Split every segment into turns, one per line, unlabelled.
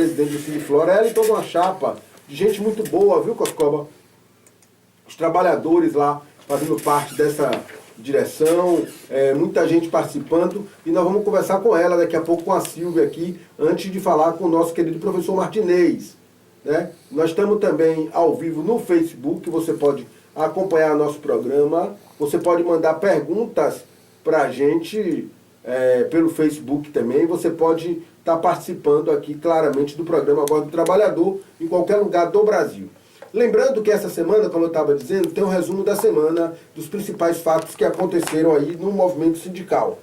presidente do Sindiflora, ela e toda uma chapa de gente muito boa, viu, Coscoba? Os trabalhadores lá fazendo parte dessa direção, muita gente participando, e nós vamos conversar com ela daqui a pouco, com a Silvia aqui, antes de falar com o nosso querido professor Martinez. Né? Nós estamos também ao vivo no Facebook, você pode acompanhar nosso programa, você pode mandar perguntas para a gente pelo Facebook também, você pode estar participando aqui claramente do programa Voz do Trabalhador em qualquer lugar do Brasil. Lembrando que essa semana, como eu estava dizendo, tem um resumo da semana dos principais fatos que aconteceram aí no movimento sindical.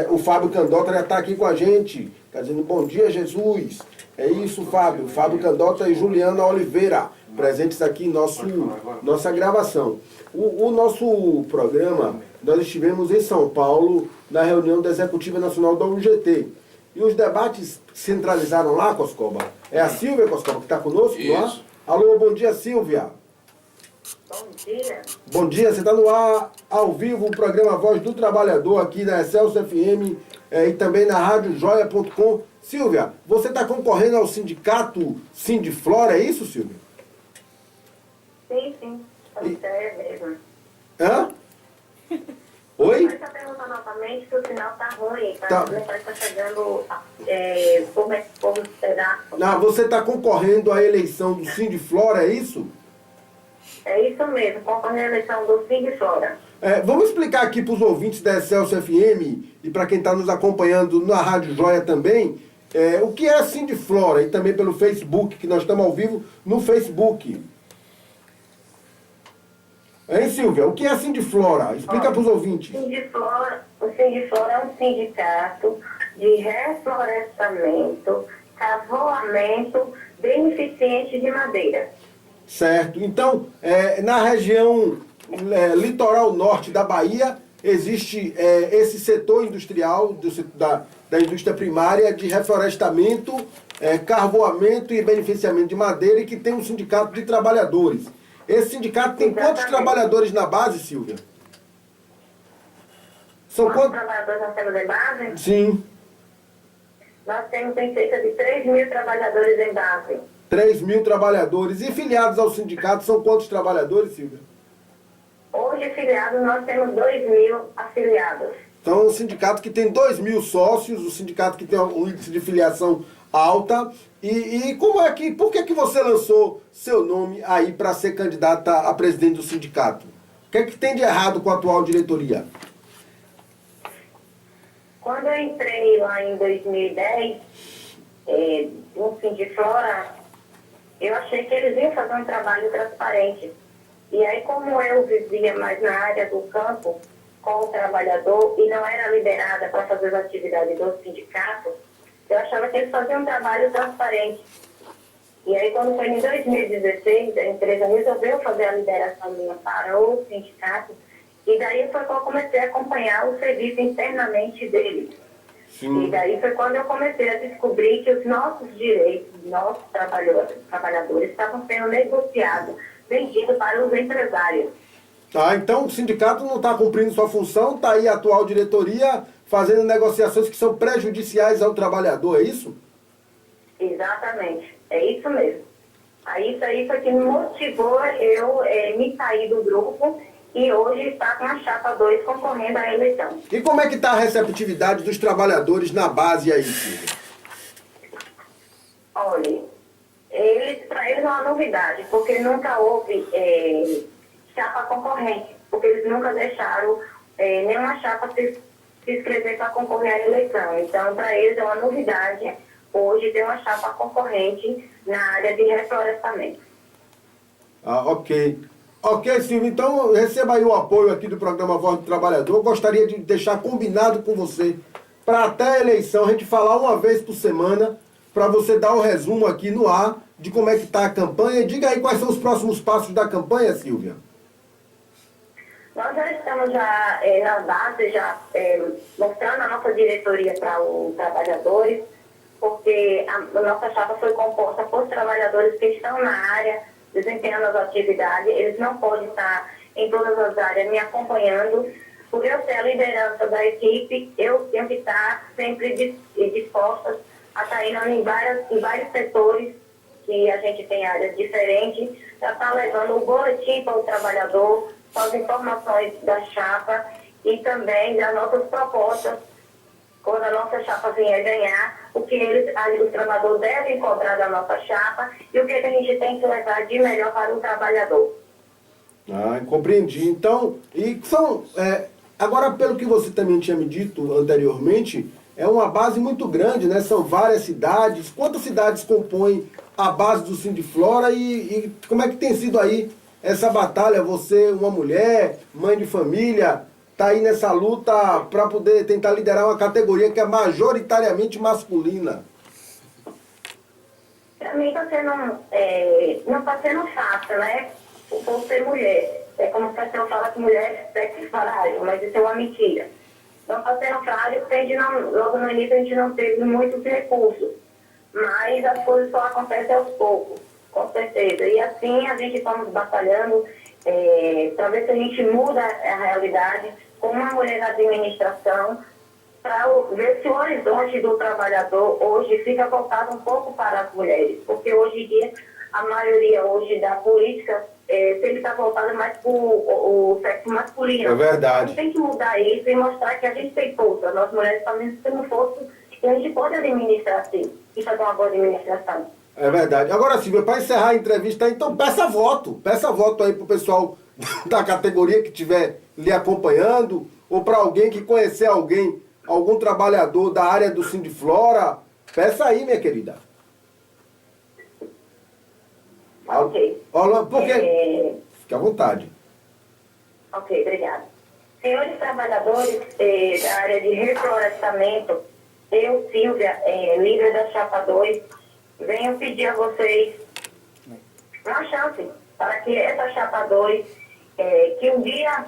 O Fábio Candota já está aqui com a gente, está dizendo bom dia, Jesus. É isso, Fábio. Fábio Candota e Juliana Oliveira, presentes aqui em nossa gravação. O nosso programa, nós estivemos em São Paulo, na reunião da Executiva Nacional da UGT. E os debates centralizaram lá, Coscoba. É a Silvia, Coscoba, que está conosco lá? Alô, bom dia, Silvia.
Bom dia.
Bom dia, você está no ar, ao vivo, o programa Voz do Trabalhador, aqui na Excelsior FM e também na radiojoia.com. Silvia, você está concorrendo ao sindicato Sindiflora, é isso, Silvia?
Sim. É mesmo.
Hã? Oi?
Mas está perguntando novamente que o sinal está ruim,
Tá.
Está chegando por pedaço.
Não, você está concorrendo à eleição do Sindiflora, é isso?
É isso mesmo, concorrendo à eleição do Sindiflora.
Vamos explicar aqui para os ouvintes da Excelsior FM e para quem está nos acompanhando na Rádio Joia também, o que é a Sindiflora e também pelo Facebook, que nós estamos ao vivo no Facebook. Hein, Silvia? O que é a Sindiflora? Explica para os ouvintes.
O Sindiflora é um sindicato de reflorestamento, cavoamento, beneficente de madeira.
Certo. Então, na região litoral norte da Bahia, existe esse setor industrial, da indústria primária, de reflorestamento, carvoamento e beneficiamento de madeira, e que tem um sindicato de trabalhadores. Esse sindicato tem quantos trabalhadores na base, Silvia? São quantos
trabalhadores nós temos em base?
Sim.
Nós temos em cerca de 3.000 trabalhadores em base.
3.000 trabalhadores. E filiados ao sindicato são quantos trabalhadores, Silvia?
Hoje, filiados, nós temos 2.000 afiliados.
Então, um sindicato que tem 2.000 sócios, um sindicato que tem um índice de filiação alta. E por que você lançou seu nome aí para ser candidata a presidente do sindicato? O que é que tem de errado com a atual diretoria?
Quando eu entrei lá em 2010, no Sindiflora, eu achei que eles iam fazer um trabalho transparente. E aí, como eu vivia mais na área do campo, com o trabalhador, e não era liberada para fazer as atividades do sindicato, eu achava que eles faziam um trabalho transparente. E aí, quando foi em 2016, a empresa resolveu fazer a liberação minha para o sindicato, e daí foi quando eu comecei a acompanhar o serviço internamente deles. Sim. E daí foi quando eu comecei a descobrir que os nossos direitos, nossos trabalhadores estavam sendo negociados, vendidos para os empresários.
Então o sindicato não está cumprindo sua função, está aí a atual diretoria fazendo negociações que são prejudiciais ao trabalhador, é isso?
Exatamente, é isso mesmo. Aí isso aí foi que me motivou eu me sair do grupo e hoje está com a chapa 2 concorrendo à eleição.
E como é que está a receptividade dos trabalhadores na base aí, Silvia?
Olha, para eles é uma novidade, porque nunca houve chapa concorrente, porque eles nunca deixaram nenhuma chapa se inscrever para concorrer à eleição. Então, para eles é uma novidade hoje ter uma chapa concorrente na área de reflorestamento.
Ok. Ok, Silvia, então receba aí o apoio aqui do programa Voz do Trabalhador. Eu gostaria de deixar combinado com você para até a eleição a gente falar uma vez por semana, para você dar um resumo aqui no ar de como é que está a campanha. Diga aí quais são os próximos passos da campanha, Silvia.
Nós já estamos na base, mostrando a nossa diretoria para os trabalhadores, porque a nossa chapa foi composta por trabalhadores que estão na área, desempenhando as atividades. Eles não podem estar em todas as áreas me acompanhando. Por eu ser a liderança da equipe, eu tenho que estar sempre disposta está indo em vários setores, que a gente tem áreas diferentes, já está levando o boletim para o trabalhador, com as informações da chapa e também das nossas propostas, quando a nossa chapa vier ganhar, o que os trabalhadores devem cobrar da nossa chapa e o que a gente tem que levar de melhor para o trabalhador.
Ah, compreendi. Então, agora, pelo que você também tinha me dito anteriormente, é uma base muito grande, né? São várias cidades. Quantas cidades compõem a base do Sindiflora e como é que tem sido aí essa batalha? Você, uma mulher, mãe de família, está aí nessa luta para poder tentar liderar uma categoria que é majoritariamente masculina.
Para mim não está sendo fácil, né? Por ser mulher. É como se eu fala que mulher é sexo frágil, mas isso é uma mentira. Não está sendo frágil porque logo no início a gente não teve muitos recursos. Mas as coisas só acontecem aos poucos, com certeza. E assim a gente estamos batalhando para ver se a gente muda a realidade com uma mulher na administração, para ver se o horizonte do trabalhador hoje fica voltado um pouco para as mulheres. Porque hoje em dia, a maioria hoje da política sempre está voltada mais para o sexo masculino.
É verdade.
Então tem que mudar isso e mostrar que a gente tem força. Nós mulheres também temos força e a gente pode administrar assim e fazer uma boa administração.
É verdade. Agora, Silvia, para encerrar a entrevista, então peça voto. Peça voto aí pro pessoal da categoria que estiver lhe acompanhando, ou para alguém que conhecer algum trabalhador da área do Sindiflora. Peça aí, minha querida.
Ok.
Porque... Fique à vontade.
Ok, obrigada. Senhores trabalhadores da área de reflorestamento, eu, Silvia, líder da Chapa 2, venho pedir a vocês uma chance para que essa Chapa 2, que um dia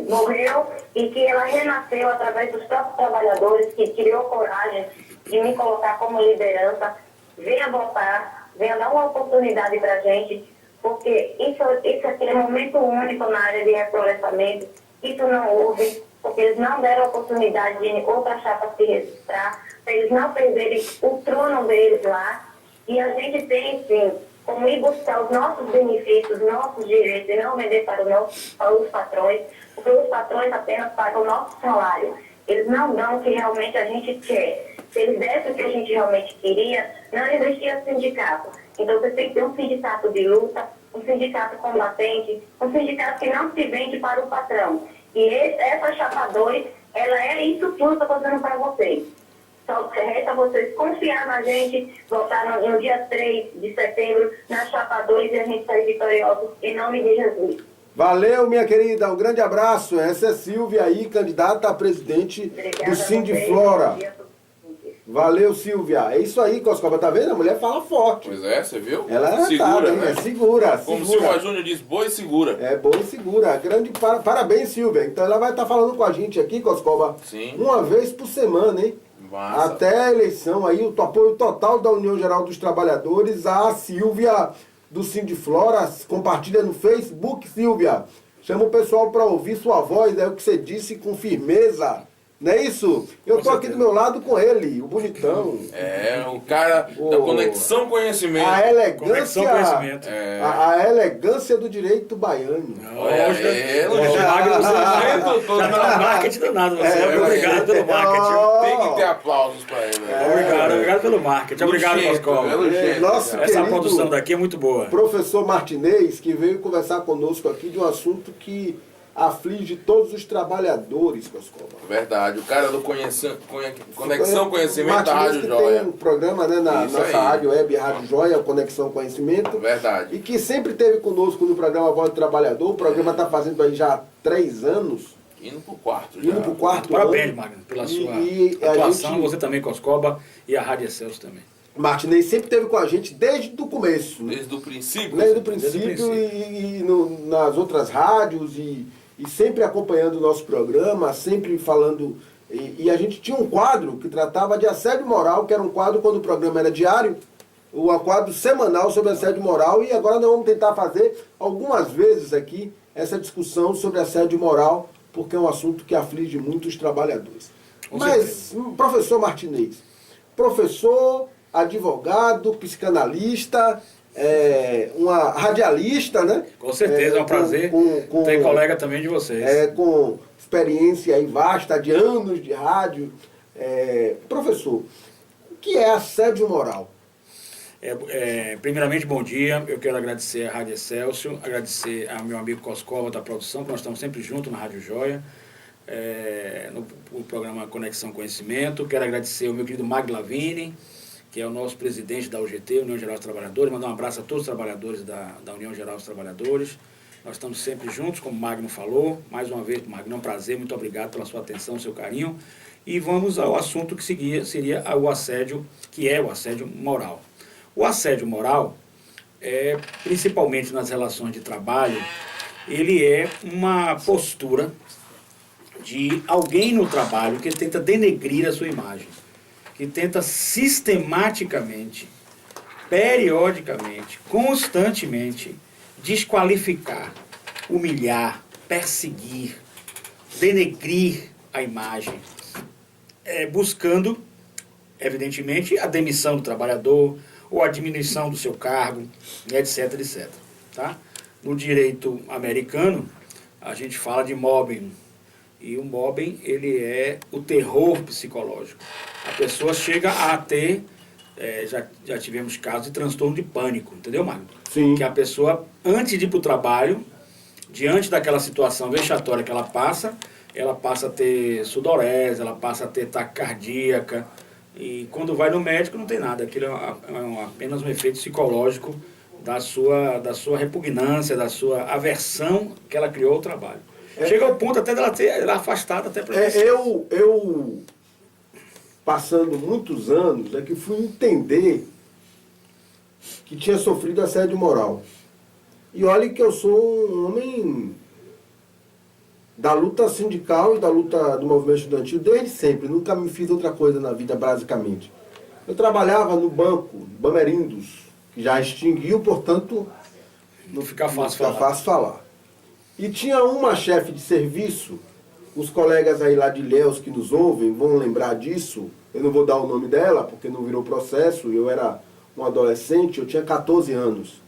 morreu e que ela renasceu através dos próprios trabalhadores, que criou coragem de me colocar como liderança, venha votar, venha dar uma oportunidade para a gente, porque isso aqui é um momento único na área de reflorestamento. Isso não houve, porque eles não deram oportunidade de outra chapa se registrar, para eles não perderem o trono deles lá. E a gente tem, sim, como ir buscar os nossos benefícios, nossos direitos, e não vender para os patrões, porque os patrões apenas pagam o nosso salário. Eles não dão o que realmente a gente quer. Se eles dessem o que a gente realmente queria, não existia sindicato. Então você tem que ter um sindicato de luta, um sindicato combatente, um sindicato que não se vende para o patrão. E essa Chapa 2, ela é isso tudo que eu estou dizendo para vocês. Só resta vocês confiar na gente, votar no dia 3 de setembro, na Chapa 2 e a gente sair vitorioso, em nome de Jesus.
Valeu, minha querida, um grande abraço. Essa é Silvia aí, candidata a presidente do Sindiflora. Valeu, Silvia. É isso aí, Coscoba, tá vendo? A mulher fala forte.
Pois é, você viu?
Ela
segura,
tá,
né?
É segura.
Como o Silva Júnior diz, boa e segura.
É, boa e segura. Grande parabéns, Silvia. Então ela vai estar falando com a gente aqui, Coscoba,
Sim.
uma vez por semana, hein?
Massa.
Até a eleição aí, o apoio total da União Geral dos Trabalhadores, a Silvia do Sindiflora. Compartilha no Facebook, Silvia. Chama o pessoal para ouvir sua voz, é o que você disse com firmeza. Não é isso? Eu tô aqui do meu lado com ele, o bonitão.
É, o cara da Conexão Conhecimento.
A elegância.
Conexão Conhecimento.
A elegância do direito baiano.
Olha,
Hoje Magno, você tá no marketing danado, você. Obrigado pelo marketing.
Tem que ter aplausos pra ele.
Obrigado pelo marketing. Obrigado, Coscoba.
Nosso
Essa
querido
produção daqui é muito boa.
professor Martinez, que veio conversar conosco aqui de um assunto que aflige todos os trabalhadores, Coscoba.
Verdade. O cara do Conexão Conhecimento da
Martinez,
Rádio
que
Joia.
tem um programa, né, na
Isso
nossa
aí.
rádio web, Rádio Joia, Conexão Conhecimento.
Verdade.
E que sempre esteve conosco no programa Voz do Trabalhador. O programa está fazendo aí já 3 anos.
Indo pro quarto já.
Indo pro quarto
Parabéns,
ano.
Magno, pela
E
sua
a
atuação.
gente-
Você também, Coscoba, e a Rádio Excelsior também.
Martinez sempre esteve com a gente desde o começo. Né?
Desde o princípio.
Desde o
Desde o
princípio
princípio.
e nas outras rádios e sempre acompanhando o nosso programa, sempre falando. E a gente tinha um quadro que tratava de assédio moral, que era um quadro quando o programa era diário, um quadro semanal sobre assédio moral, e agora nós vamos tentar fazer algumas vezes aqui essa discussão sobre assédio moral, porque é um assunto que aflige muito os trabalhadores.
Com
Mas, professor Martinez, professor, advogado, psicanalista, uma radialista, né?
Com certeza, é um prazer ter colega também de vocês.
Com experiência aí vasta de anos de rádio. Professor, o que é assédio moral?
Primeiramente, bom dia. Eu quero agradecer à Rádio Excelsior, agradecer ao meu amigo Coscova da produção, que nós estamos sempre juntos na Rádio Joia, no programa Conexão Conhecimento. Quero agradecer ao meu querido Mag Lavini, que é o nosso presidente da UGT, União Geral dos Trabalhadores. Mandar um abraço a todos os trabalhadores da União Geral dos Trabalhadores. Nós estamos sempre juntos, como o Magno falou. Mais uma vez, Magno, é um prazer, muito obrigado pela sua atenção, seu carinho. E vamos ao assunto que seria o assédio, que é o assédio moral. O assédio moral, principalmente nas relações de trabalho, ele é uma postura de alguém no trabalho que tenta denegrir a sua imagem, que tenta sistematicamente, periodicamente, constantemente, desqualificar, humilhar, perseguir, denegrir a imagem, buscando, evidentemente, a demissão do trabalhador, ou a diminuição do seu cargo, etc, etc. Tá? No direito americano, a gente fala de mobbing. E o mobbing, ele é o terror psicológico. A pessoa chega a ter, já tivemos casos de transtorno de pânico, entendeu, Magno?
Sim.
Que a pessoa, antes de ir para o trabalho, diante daquela situação vexatória que ela passa a ter sudorese, ela passa a ter taquicardíaca. E quando vai no médico não tem nada, aquilo é apenas um efeito psicológico da sua repugnância, da sua aversão que ela criou ao trabalho. Chega ao ponto até dela ser afastada até para
eu, passando muitos anos, que fui entender que tinha sofrido assédio moral. E olha que eu sou um homem da luta sindical e da luta do movimento estudantil desde sempre. Nunca me fiz outra coisa na vida, basicamente. Eu trabalhava no banco Bamerindos, que já extinguiu, portanto,
não fica fácil
falar. E tinha uma chefe de serviço, os colegas aí lá de Ilhéus que nos ouvem vão lembrar disso. Eu não vou dar o nome dela, porque não virou processo. Eu era um adolescente, eu tinha 14 anos.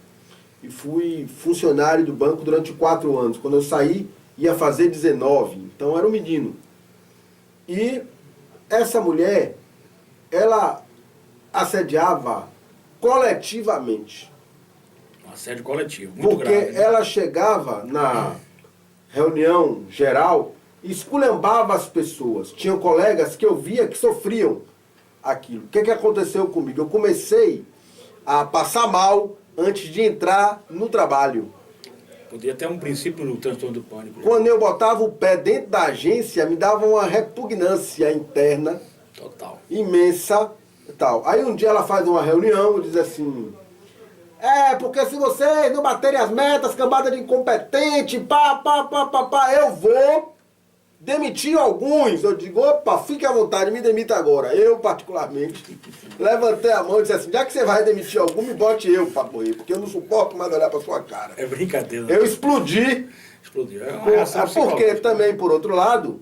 E fui funcionário do banco durante 4 anos. Quando eu saí, ia fazer 19, então era um menino. E essa mulher, ela assediava coletivamente.
Um assédio coletivo, muito
porque
grave. Né?
Ela chegava na reunião geral e esculhambava as pessoas. Tinham colegas que eu via que sofriam aquilo. O que aconteceu comigo? Eu comecei a passar mal antes de entrar no trabalho.
Podia ter um princípio no transtorno do pânico.
Quando eu botava o pé dentro da agência, me dava uma repugnância interna
total,
imensa. Tal. Aí um dia ela faz uma reunião e diz assim: porque se vocês não baterem as metas, cambada de incompetente, eu vou demitir alguns. Eu digo, opa, fique à vontade, me demita agora. Eu, particularmente, levantei a mão e disse assim: já que você vai demitir algum, me bote eu pra morrer, porque eu não suporto mais olhar pra sua cara.
É brincadeira.
Eu explodi.
Explodiu. É uma reação
porque também, por outro lado,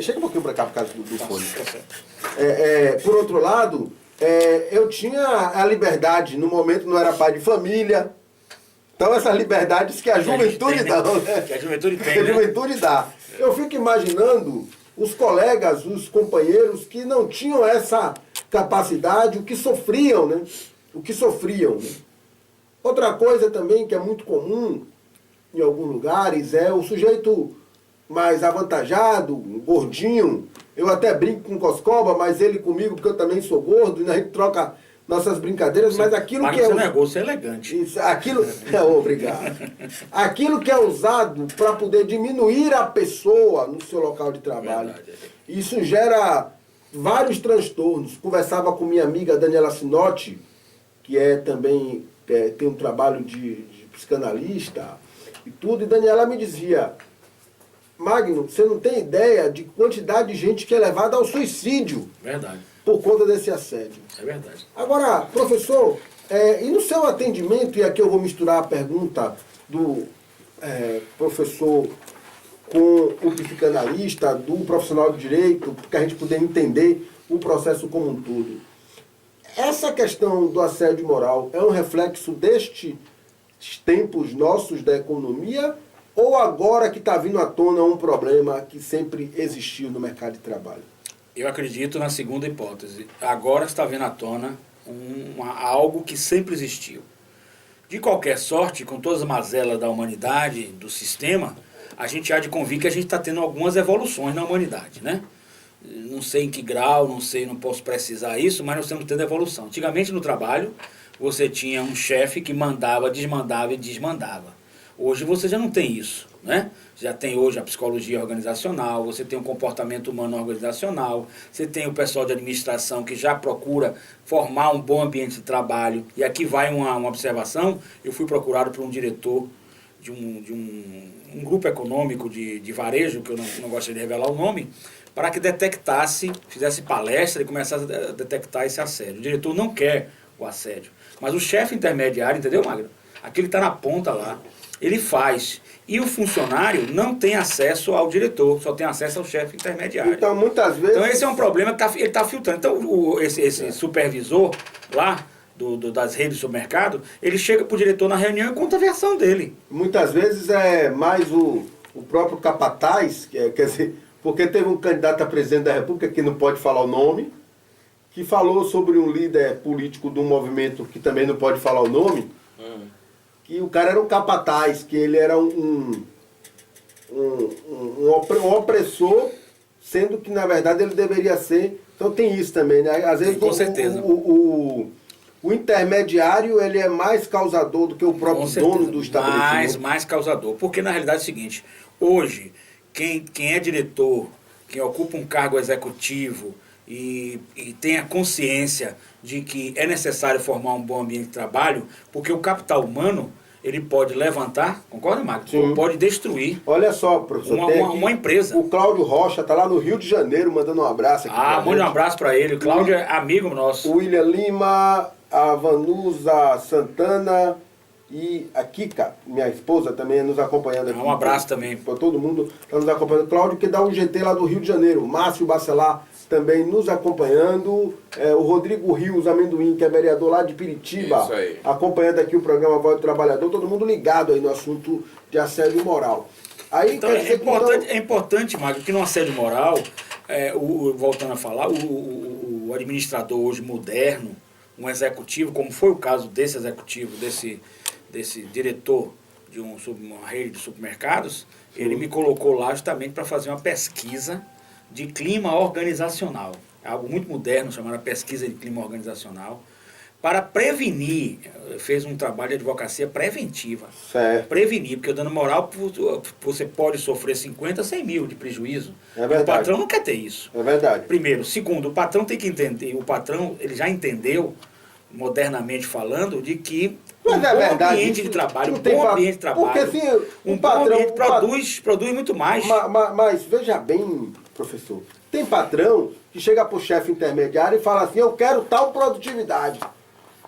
chega um pouquinho pra cá por causa do fone. Por outro lado, eu tinha a liberdade, no momento não era pai de família. Então essas liberdades que a juventude dá, né?
Que a juventude tem,
que a juventude dá. Eu fico imaginando os colegas, os companheiros que não tinham essa capacidade, o que sofriam, né? O que sofriam, né? Outra coisa também que é muito comum em alguns lugares é o sujeito mais avantajado, gordinho. Eu até brinco com o Coscoba, mas ele comigo, porque eu também sou gordo, e a gente troca nossas brincadeiras, mas aquilo que é...
Você não é gordo, você é elegante.
Isso, aquilo... Obrigado. Aquilo que é usado para poder diminuir a pessoa no seu local de trabalho.
Verdade.
Isso gera vários transtornos. Conversava com minha amiga Daniela Sinotti, que também tem um trabalho de psicanalista e tudo, e Daniela me dizia: Magno, você não tem ideia de quantidade de gente que é levada ao suicídio.
Verdade.
Por conta desse assédio.
É verdade.
Agora, professor, e no seu atendimento, e aqui eu vou misturar a pergunta do professor com o psicanalista, do profissional de direito, para a gente poder entender o processo como um todo. essa questão do assédio moral é um reflexo destes tempos nossos da economia ou agora que está vindo à tona um problema que sempre existiu no mercado de trabalho?
Eu acredito na segunda hipótese. Agora está vindo à tona algo que sempre existiu. De qualquer sorte, com todas as mazelas da humanidade, do sistema, a gente há de convir que a gente está tendo algumas evoluções na humanidade, né? Não sei em que grau, não posso precisar isso, mas nós estamos tendo evolução. Antigamente no trabalho, você tinha um chefe que mandava, desmandava e desmandava. Hoje você já não tem isso, né? Já tem hoje a psicologia organizacional, você tem o comportamento humano organizacional, você tem o pessoal de administração que já procura formar um bom ambiente de trabalho. E aqui vai uma observação, eu fui procurado por um diretor de um grupo econômico de varejo, que eu não gostaria de revelar o nome, para que detectasse, fizesse palestra e começasse a detectar esse assédio. O diretor não quer o assédio, mas o chefe intermediário, entendeu, Magno? Aquele que está na ponta lá, ele faz. E o funcionário não tem acesso ao diretor, só tem acesso ao chefe intermediário.
Então, muitas vezes...
Então, esse é um problema que ele está filtrando. Então, esse supervisor lá, das redes do supermercado, ele chega para o diretor na reunião e conta a versão dele.
Muitas vezes é mais o próprio capataz, quer dizer, porque teve um candidato a presidente da República, que não pode falar o nome, que falou sobre um líder político de um movimento que também não pode falar o nome, que o cara era um capataz, que ele era um opressor, sendo que na verdade ele deveria ser. Então tem isso também, né? Às vezes
com certeza.
O intermediário ele é mais causador do que o próprio dono do estabelecimento.
Mais causador. Porque na realidade é o seguinte, hoje, quem é diretor, quem ocupa um cargo executivo e tem a consciência de que é necessário formar um bom ambiente de trabalho, porque o capital humano, ele pode levantar, concorda, Marcos? Ou pode destruir.
Olha só, professor,
uma empresa.
O Cláudio Rocha está lá no Rio de Janeiro, mandando um abraço aqui.
Mande um abraço para ele. O Cláudio é amigo nosso.
O William Lima, a Vanusa Santana e a Kika, minha esposa, também nos acompanhando aqui.
Um abraço também.
Para todo mundo está nos acompanhando. Cláudio, que dá um GT lá do Rio de Janeiro. Márcio Bacelar também nos acompanhando. O Rodrigo Rios Amendoim, que é vereador lá de Piritiba, acompanhando aqui o programa Voz do Trabalhador. Todo mundo ligado aí no assunto de assédio moral. Aí,
então, é importante, Magno, que no assédio moral, voltando a falar, o administrador hoje moderno, um executivo, como foi o caso desse executivo, desse diretor de uma rede de supermercados, ele me colocou lá justamente para fazer uma pesquisa de clima organizacional. É algo muito moderno, chamado pesquisa de clima organizacional, para prevenir, fez um trabalho de advocacia preventiva.
Certo.
Prevenir, porque o dano moral você pode sofrer 50, 100 mil de prejuízo.
É verdade.
O patrão não quer ter isso.
É verdade.
Primeiro. Segundo, o patrão tem que entender, o patrão ele já entendeu, modernamente falando, de que
um bom
ambiente de trabalho,
porque assim,
um patrão produz muito mais.
Mas veja bem, professor, tem patrão que chega para o chefe intermediário e fala assim, eu quero tal produtividade.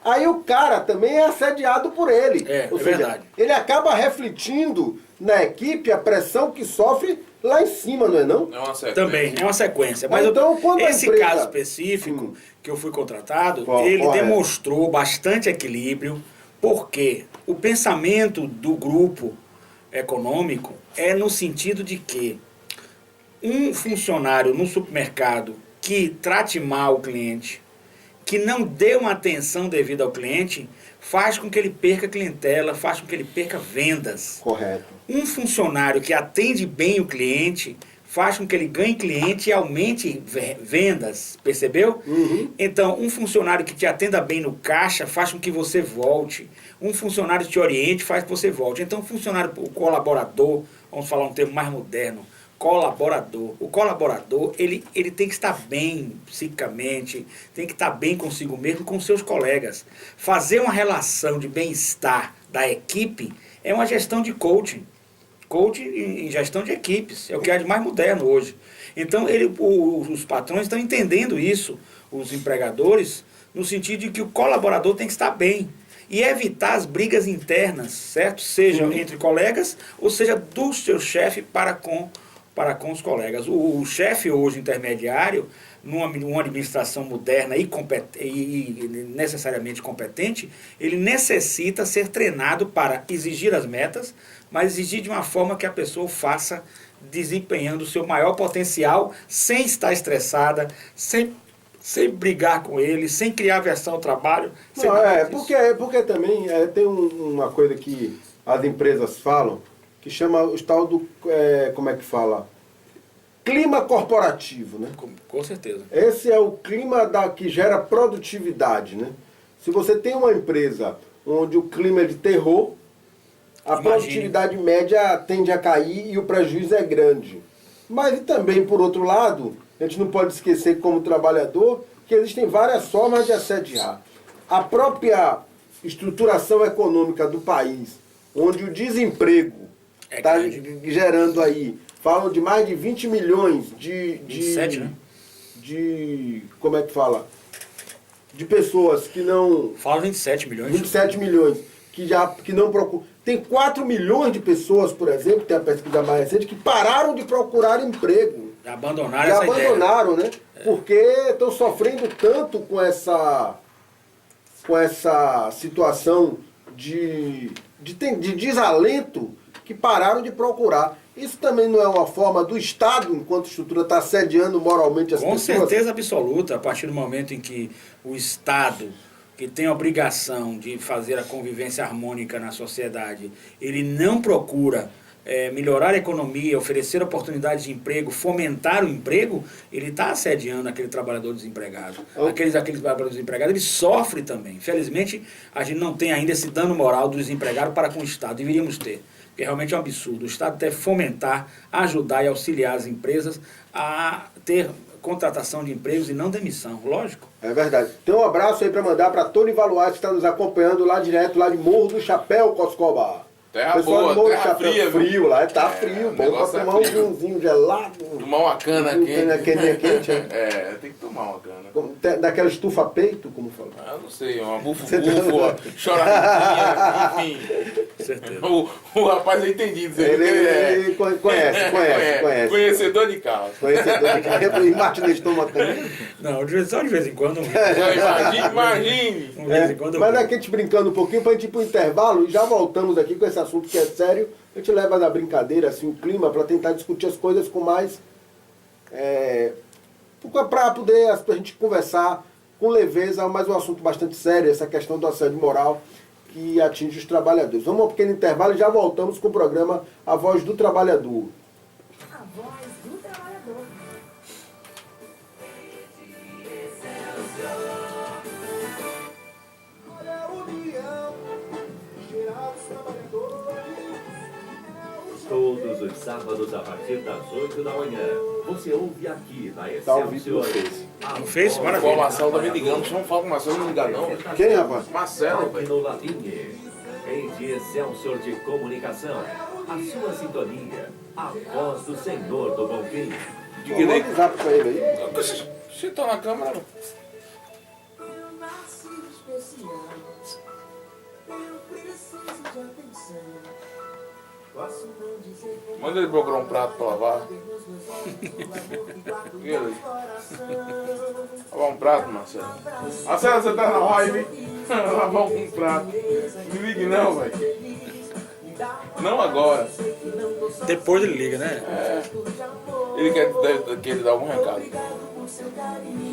Aí o cara também é assediado por ele. Ou seja,
verdade.
Ele acaba refletindo na equipe a pressão que sofre lá em cima, não é não?
É uma sequência.
Também, é uma sequência. Mas
então,
esse caso específico que eu fui contratado, ele demonstrou bastante equilíbrio, porque o pensamento do grupo econômico é no sentido de que um funcionário no supermercado que trate mal o cliente, que não dê uma atenção devida ao cliente, faz com que ele perca clientela, faz com que ele perca vendas.
Correto.
Um funcionário que atende bem o cliente, faz com que ele ganhe cliente e aumente vendas, percebeu?
Uhum.
Então, um funcionário que te atenda bem no caixa, faz com que você volte. Um funcionário que te oriente, faz com que você volte. Então, o colaborador, vamos falar um termo mais moderno, colaborador. O colaborador, ele tem que estar bem psiquicamente, tem que estar bem consigo mesmo, com seus colegas. Fazer uma relação de bem-estar da equipe é uma gestão de coaching. Coaching em gestão de equipes. É o que é de mais moderno hoje. Então, os patrões estão entendendo isso, os empregadores, no sentido de que o colaborador tem que estar bem. E evitar as brigas internas, certo? Seja entre colegas, ou seja, do seu chefe para com os colegas. O chefe hoje intermediário numa administração moderna e necessariamente competente, ele necessita ser treinado para exigir as metas, mas exigir de uma forma que a pessoa faça desempenhando o seu maior potencial, sem estar estressada, sem brigar com ele, sem criar aversão ao trabalho.
Não, porque também tem uma coisa que as empresas falam, que chama o tal do, como é que fala? Clima corporativo, né?
Com certeza.
Esse é o clima que gera produtividade, né? Se você tem uma empresa onde o clima é de terror, a produtividade média tende a cair e o prejuízo é grande. Mas também, por outro lado, a gente não pode esquecer como trabalhador que existem várias formas de assediar. A própria estruturação econômica do país, onde o desemprego está gerando aí, falam de mais de 20 milhões
27, né?
Como é que fala? De pessoas que não...
Fala 27 milhões.
27 milhões que não procuram. Tem 4 milhões de pessoas, por exemplo, tem a pesquisa mais recente, que pararam de procurar emprego.
Abandonaram
né? Porque estão sofrendo tanto com essa situação de desalento que pararam de procurar. Isso também não é uma forma do Estado, enquanto estrutura, estar assediando moralmente as pessoas?
Com certeza absoluta, a partir do momento em que o Estado, que tem a obrigação de fazer a convivência harmônica na sociedade, ele não procura melhorar a economia, oferecer oportunidades de emprego, fomentar o emprego, ele está assediando aquele trabalhador desempregado. Aquele trabalhador desempregado, ele sofre também. Infelizmente, a gente não tem ainda esse dano moral do desempregado para com o Estado. Deveríamos ter. Porque realmente é um absurdo. O Estado deve fomentar, ajudar e auxiliar as empresas a ter contratação de empregos e não demissão, lógico.
É verdade. Tem um abraço aí para mandar para Tony Valuaz, que está nos acompanhando lá direto, lá de Morro do Chapéu, Coscoba.
Terra boa, terra fria,
frio lá, tá frio, bom pra tomar um vinhozinho gelado.
Tomar uma cana
quente.
Tem que tomar uma cana.
Daquela estufa peito, como fala?
Não sei, uma bufo-bufo, choradinha, enfim.
Certeza.
O rapaz é entendido.
Ele conhece.
Conhecedor de carro.
E martinez toma também?
Não, só de vez em quando.
Imagine.
De vez em quando.
Mas é que a gente brincando um pouquinho pra gente ir pro intervalo e já voltamos aqui com esse assunto que é sério. A gente leva na brincadeira assim, o clima para tentar discutir as coisas com mais... para poder a gente conversar com leveza, mas um assunto bastante sério, essa questão do assédio moral que atinge os trabalhadores. Vamos a um pequeno intervalo e já voltamos com o programa A Voz do Trabalhador.
A Voz do Trabalhador.
Todos os sábados, a partir das 8 da manhã, você ouve aqui na Excelsior.
Não fez?
Maravilha. O Marcelo tá me ligando, deixa eu falar com o Marcelo, não ligar não.
Quem, rapaz?
Marcelo,
No Lavinhe, rede Excelsior de Comunicação, a sua sintonia, a voz do Senhor do Bom Fim.
Manda um zap pra ele aí.
Você tá na câmera, mano?
Eu nasci especial. Eu preciso de atenção. Posso não dizer como
Manda ele procurar um prato pra lavar.
e ele.
Lavar um prato, Marcelo. Marcelo, você tá na live? Lavar um prato. Não ligue não, velho. Não agora.
Depois ele liga, né?
Ele quer dar algum recado.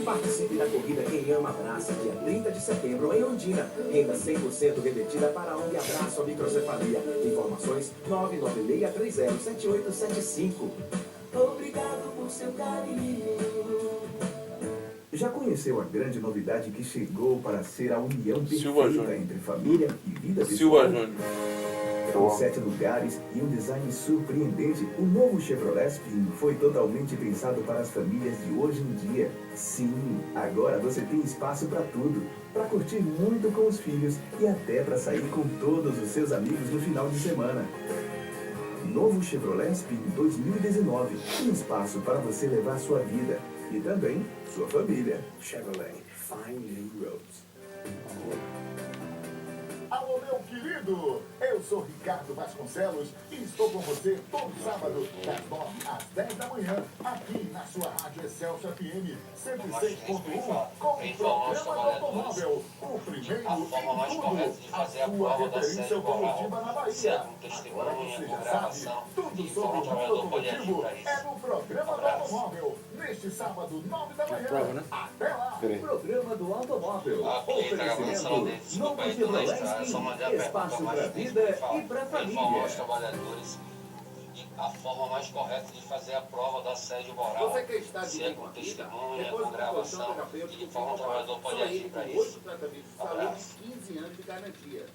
Participe da corrida Quem Ama Abraça, dia 30 de setembro, em Ondina. Renda 100% revertida para a ONG Abraço à Microcefalia. Informações 996307875.
Obrigado por seu carinho.
Já conheceu a grande novidade que chegou para ser a união
Silva
perfeita
Júnior.
entre família e vida
Silva
pessoal?
Júnior.
Com 7 lugares e um design surpreendente, o novo Chevrolet Spin foi totalmente pensado para as famílias de hoje em dia. Sim, agora você tem espaço para tudo, para curtir muito com os filhos e até para sair com todos os seus amigos no final de semana. Novo Chevrolet Spin 2019, um espaço para você levar sua vida e também sua família. Chevrolet, find new roads.
meu querido! Eu sou Ricardo Vasconcelos e estou com você todo sábado, das 9 às 10 da manhã, aqui na sua Rádio Excelsior FM 106.1, com o programa do automóvel, o primeiro em tudo, a sua referência automotiva na Bahia. Agora você já sabe, tudo sobre o mundo automotivo é no programa do automóvel, neste sábado, 9 da manhã. Até lá!
Programa do Automóvel. Oferecimento Novo Chevrolet Spin. Espaço para vida e para família.
Aos trabalhadores a forma mais correta de fazer a prova da assédio moral.
Você que está
se é com testemunha, com gravação, de que forma o trabalhador pode agir para isso.
Tratamentos de saúde, 15 anos de garantia.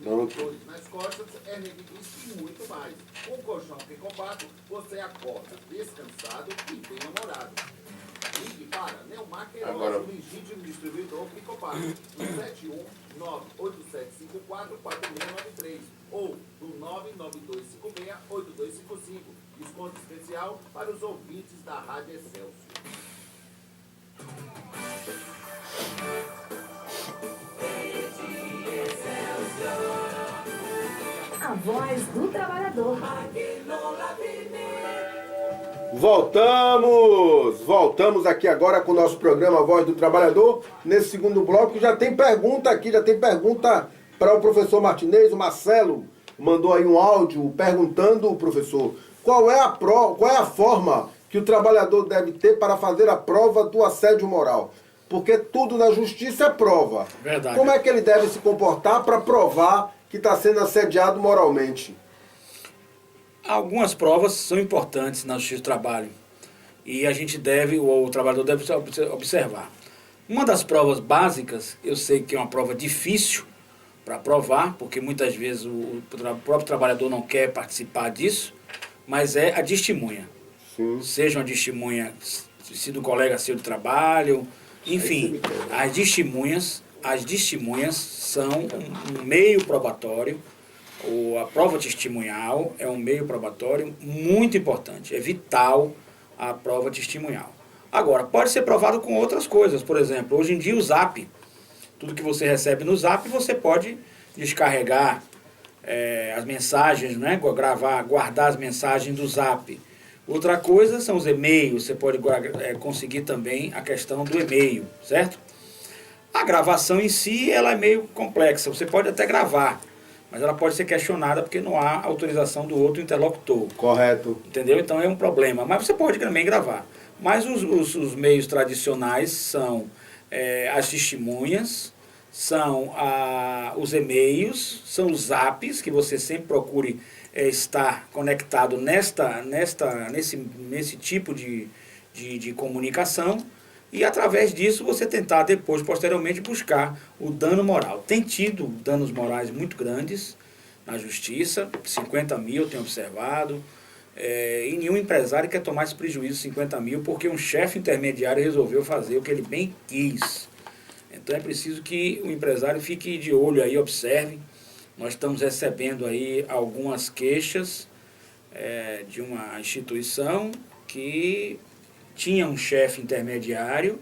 Dores nas costas, hernivites e muito mais. Um colchão Picopato, você acorda descansado e bem namorado. Ligue para Neumar Queiroz, legítimo distribuidor Picopato, no 71987544693 ou no 992568255. Desconto especial para os ouvintes da Rádio Excelsior.
A voz do trabalhador.
Voltamos aqui agora com o nosso programa Voz do Trabalhador. Nesse segundo bloco já tem pergunta aqui, para o professor Martinez. O Marcelo mandou aí um áudio perguntando, professor, qual é a forma que o trabalhador deve ter para fazer a prova do assédio moral? Porque tudo na justiça é prova.
Verdade.
Como é que ele deve se comportar para provar que está sendo assediado moralmente?
Algumas provas são importantes na justiça do trabalho e o trabalhador deve observar. Uma das provas básicas, eu sei que é uma prova difícil para provar, porque muitas vezes o próprio trabalhador não quer participar disso, mas é a testemunha.
Sim.
Seja uma testemunha, se do colega seu de trabalho, enfim, as testemunhas são um meio probatório. A prova testemunhal é um meio probatório muito importante, é vital a prova testemunhal. Agora, pode ser provado com outras coisas, por exemplo, hoje em dia o Zap, tudo que você recebe no Zap, você pode descarregar as mensagens, né? Guardar as mensagens do Zap. Outra coisa são os e-mails, você pode conseguir também a questão do e-mail, certo? A gravação em si, ela é meio complexa, você pode até gravar, mas ela pode ser questionada porque não há autorização do outro interlocutor.
Correto.
Entendeu? Então é um problema. Mas você pode também gravar. Mas os meios tradicionais são as testemunhas, são os e-mails, são os zaps, que você sempre procure estar conectado nesse tipo de comunicação. E através disso você tentar depois, posteriormente, buscar o dano moral. Tem tido danos morais muito grandes na justiça, 50 mil eu tenho observado, e nenhum empresário quer tomar esse prejuízo de 50 mil porque um chefe intermediário resolveu fazer o que ele bem quis. Então é preciso que o empresário fique de olho aí, observe. Nós estamos recebendo aí algumas queixas de uma instituição que tinha um chefe intermediário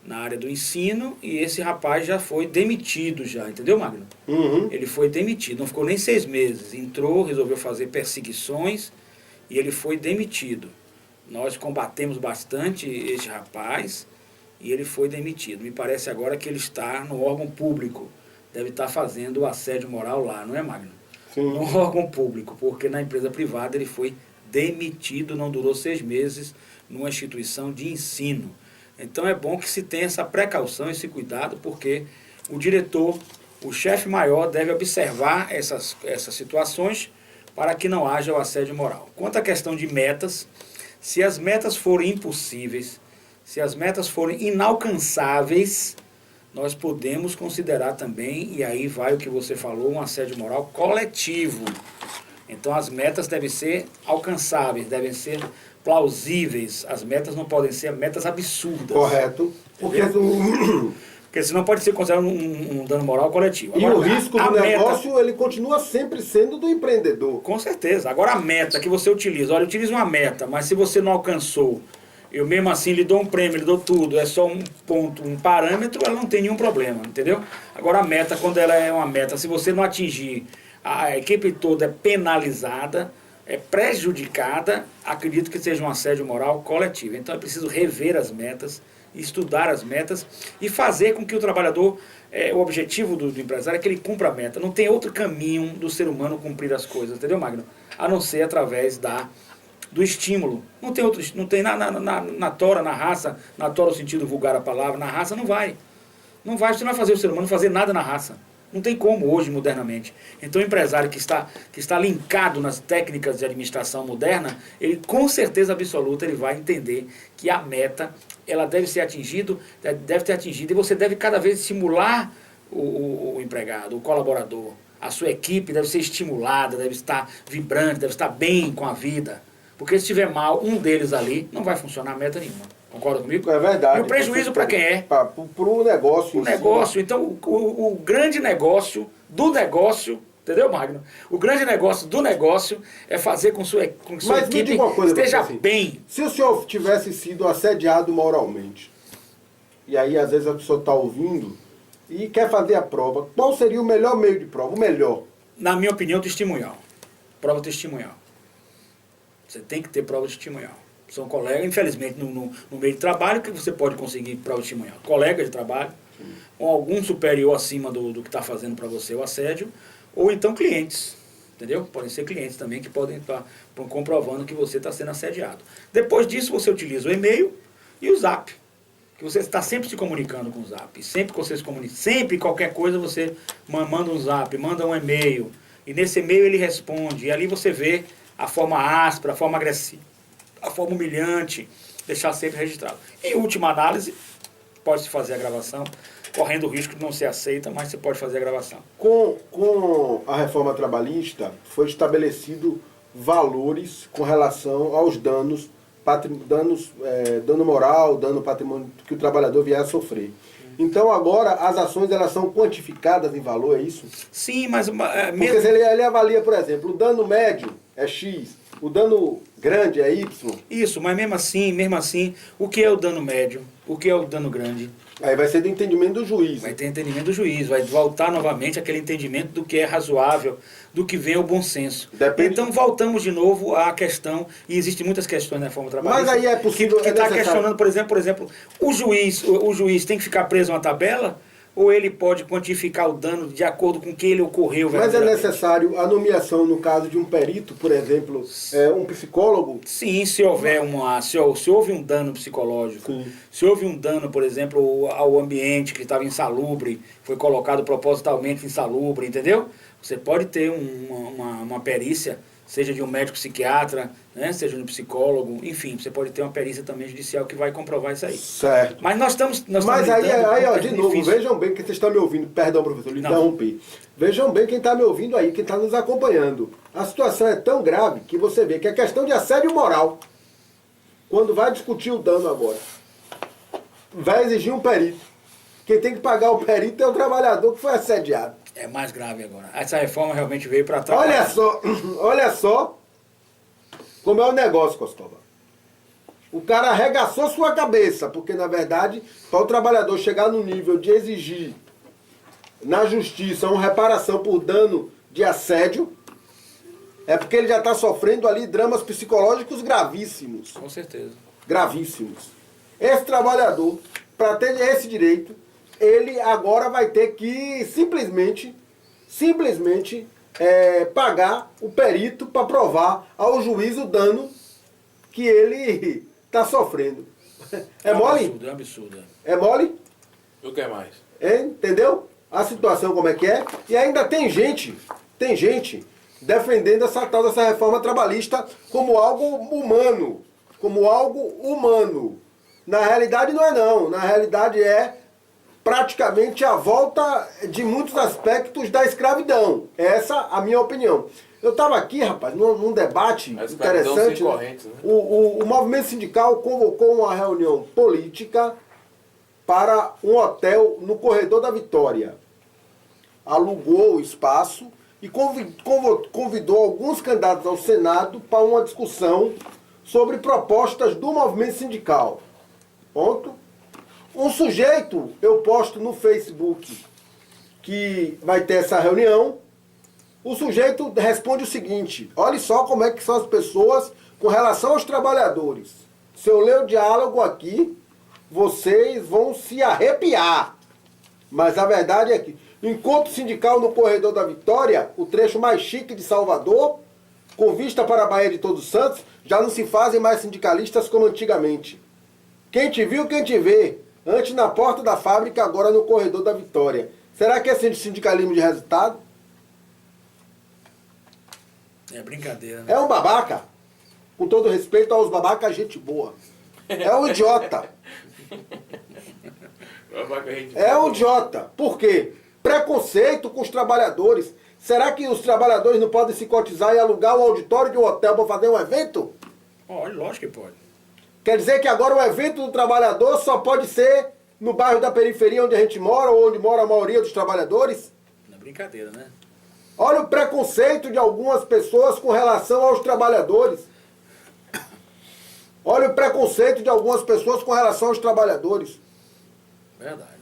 na área do ensino e esse rapaz já foi demitido já, entendeu, Magno?
Uhum.
Ele foi demitido, não ficou nem 6 meses. Entrou, resolveu fazer perseguições e ele foi demitido. Nós combatemos bastante este rapaz e ele foi demitido. Me parece agora que ele está no órgão público. Deve estar fazendo o assédio moral lá, não é, Magno?
Sim.
No órgão público, porque na empresa privada ele foi demitido, não durou 6 meses, numa instituição de ensino. Então é bom que se tenha essa precaução, esse cuidado, porque o diretor, o chefe maior, deve observar essas situações para que não haja o assédio moral. Quanto à questão de metas, se as metas forem impossíveis, se as metas forem inalcançáveis, nós podemos considerar também, e aí vai o que você falou, um assédio moral coletivo. Então as metas devem ser alcançáveis, devem ser plausíveis. As metas não podem ser metas absurdas.
Correto.
Porque senão pode ser considerado um dano moral coletivo.
Agora, e o risco do negócio,
meta,
ele continua sempre sendo do empreendedor.
Com certeza. Agora a meta que você utiliza, olha, utiliza uma meta, mas se você não alcançou eu mesmo assim lhe dou um prêmio, lhe dou tudo, é só um ponto, um parâmetro, ela não tem nenhum problema, entendeu? Agora a meta, quando ela é uma meta, se você não atingir, a equipe toda é penalizada, é prejudicada, acredito que seja um assédio moral coletivo. Então é preciso rever as metas, estudar as metas e fazer com que o trabalhador, o objetivo do empresário é que ele cumpra a meta. Não tem outro caminho do ser humano cumprir as coisas, entendeu, Magno? A não ser através do estímulo. Não tem outro, não tem na tora, na raça, na tora no sentido vulgar a palavra, na raça não vai. Não vai, você não vai fazer o ser humano fazer nada na raça. Não tem como hoje, modernamente. Então o empresário que está linkado nas técnicas de administração moderna, ele com certeza absoluta ele vai entender que a meta ela deve ser atingida, e você deve cada vez estimular o empregado, o colaborador. A sua equipe deve ser estimulada, deve estar vibrante, deve estar bem com a vida. Porque se estiver mal, um deles ali, não vai funcionar meta nenhuma. Concorda comigo?
É verdade.
E o prejuízo para quem é?
Para o negócio.
O negócio. Então, o grande negócio do negócio, entendeu, Magno? O grande negócio do negócio é fazer com que sua equipe esteja bem.
Se o senhor tivesse sido assediado moralmente, e aí às vezes a pessoa está ouvindo e quer fazer a prova, qual seria o melhor meio de prova? O melhor?
Na minha opinião, testemunhal. Prova testemunhal. Você tem que ter prova testemunhal. São colegas, infelizmente, no meio de trabalho, que você pode conseguir prova testemunhal. Colegas de trabalho, ou algum superior acima do que está fazendo para você o assédio, ou então clientes, entendeu? Podem ser clientes também que podem estar comprovando que você está sendo assediado. Depois disso, você utiliza o e-mail e o zap, que você está sempre se comunicando com o zap. Sempre que você se comunica, sempre qualquer coisa você manda um zap, manda um e-mail, e nesse e-mail ele responde, e ali você vê a forma áspera, a forma agressiva, a forma humilhante, deixar sempre registrado. Em última análise, pode-se fazer a gravação, correndo o risco de não ser aceita, mas você pode fazer a gravação.
Com a reforma trabalhista, foi estabelecido valores com relação aos danos, dano moral, dano patrimônio que o trabalhador vier a sofrer. Então agora as ações elas são quantificadas em valor, é isso?
Sim, mas...
Porque se ele avalia, por exemplo, o dano médio é X, o dano grande é Y.
Isso, mas mesmo assim, o que é o dano médio? O que é o dano grande?
Aí vai ser do entendimento do juiz.
Vai ter entendimento do juiz, vai voltar novamente aquele entendimento do que é razoável, do que vem ao bom senso.
Depende.
Então voltamos de novo à questão, e existem muitas questões na reforma trabalhista.
Mas aí é possível...
Que está questionando, por exemplo, o juiz tem que ficar preso a uma tabela? Ou ele pode quantificar o dano de acordo com o que ele ocorreu?
Mas é necessário a nomeação, no caso de um perito, por exemplo, um psicólogo?
Sim, se houver se houve um dano psicológico, sim. Se houve um dano, por exemplo, ao ambiente que estava insalubre, foi colocado propositalmente insalubre, entendeu? Você pode ter uma perícia, seja de um médico psiquiatra, né, seja de um psicólogo, enfim, você pode ter uma perícia também judicial que vai comprovar isso aí.
Certo.
Mas nós estamos
Mas aí, ó, de novo, vejam bem que vocês estão me ouvindo, perdão, professor, lhe interrompi. Vejam bem quem está me ouvindo aí, quem está nos acompanhando. A situação é tão grave que você vê que a questão de assédio moral, quando vai discutir o dano agora, vai exigir um perito. Quem tem que pagar o perito é o trabalhador que foi assediado.
É mais grave agora. Essa reforma realmente veio para trás.
Olha só como é o negócio, Costova. O cara arregaçou sua cabeça, porque na verdade, para o trabalhador chegar no nível de exigir na justiça uma reparação por dano de assédio, é porque ele já está sofrendo ali dramas psicológicos gravíssimos.
Com certeza.
Gravíssimos. Esse trabalhador, para ter esse direito, ele agora vai ter que simplesmente pagar o perito para provar ao juiz o dano que ele está sofrendo. É mole?
É um absurdo.
É mole?
O que mais?
Entendeu? A situação como é que é? E ainda tem gente defendendo essa tal dessa reforma trabalhista como algo humano. Na realidade não é não. Na realidade é praticamente a volta de muitos aspectos da escravidão. Essa é a minha opinião. Eu estava aqui, rapaz, num debate interessante. Né? O movimento sindical convocou uma reunião política para um hotel no Corredor da Vitória. Alugou o espaço e convidou alguns candidatos ao Senado para uma discussão sobre propostas do movimento sindical. Ponto. Um sujeito, eu posto no Facebook que vai ter essa reunião, o sujeito responde o seguinte: olha só como é que são as pessoas com relação aos trabalhadores. Se eu ler o diálogo aqui, vocês vão se arrepiar. Mas a verdade é que, encontro sindical no Corredor da Vitória, o trecho mais chique de Salvador, com vista para a Baía de Todos Santos, já não se fazem mais sindicalistas como antigamente. Quem te viu, quem te vê. Antes na porta da fábrica, agora no Corredor da Vitória. Será que é sindicalismo de resultado?
É brincadeira, né?
É um babaca. Com todo respeito aos babacas, gente boa. É um idiota. É um idiota. Por quê? Preconceito com os trabalhadores. Será que os trabalhadores não podem se cotizar e alugar um auditório de um hotel para fazer um evento?
Olha, lógico que pode.
Quer dizer que agora o evento do trabalhador só pode ser no bairro da periferia onde a gente mora, ou onde mora a maioria dos trabalhadores?
Não é brincadeira, né?
Olha o preconceito de algumas pessoas com relação aos trabalhadores. Olha o preconceito de algumas pessoas com relação aos trabalhadores.
Verdade.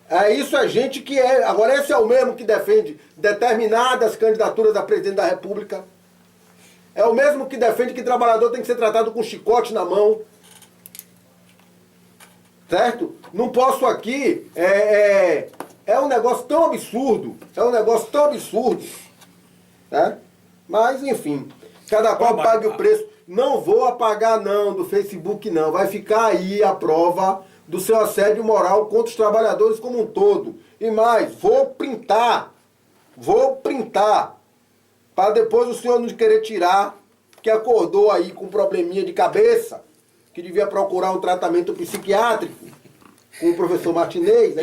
É isso, é gente que é... Agora esse é o mesmo que defende determinadas candidaturas a presidente da República. É o mesmo que defende que trabalhador tem que ser tratado com chicote na mão. Certo? Não posso aqui... É um negócio tão absurdo. É um negócio tão absurdo. Né? Mas, enfim. Cada qual pague o preço. Não vou apagar, não, do Facebook, não. Vai ficar aí a prova do seu assédio moral contra os trabalhadores como um todo. E mais, vou printar. Para depois o senhor não querer tirar, que acordou aí com um probleminha de cabeça, que devia procurar um tratamento psiquiátrico, com o professor Martinez,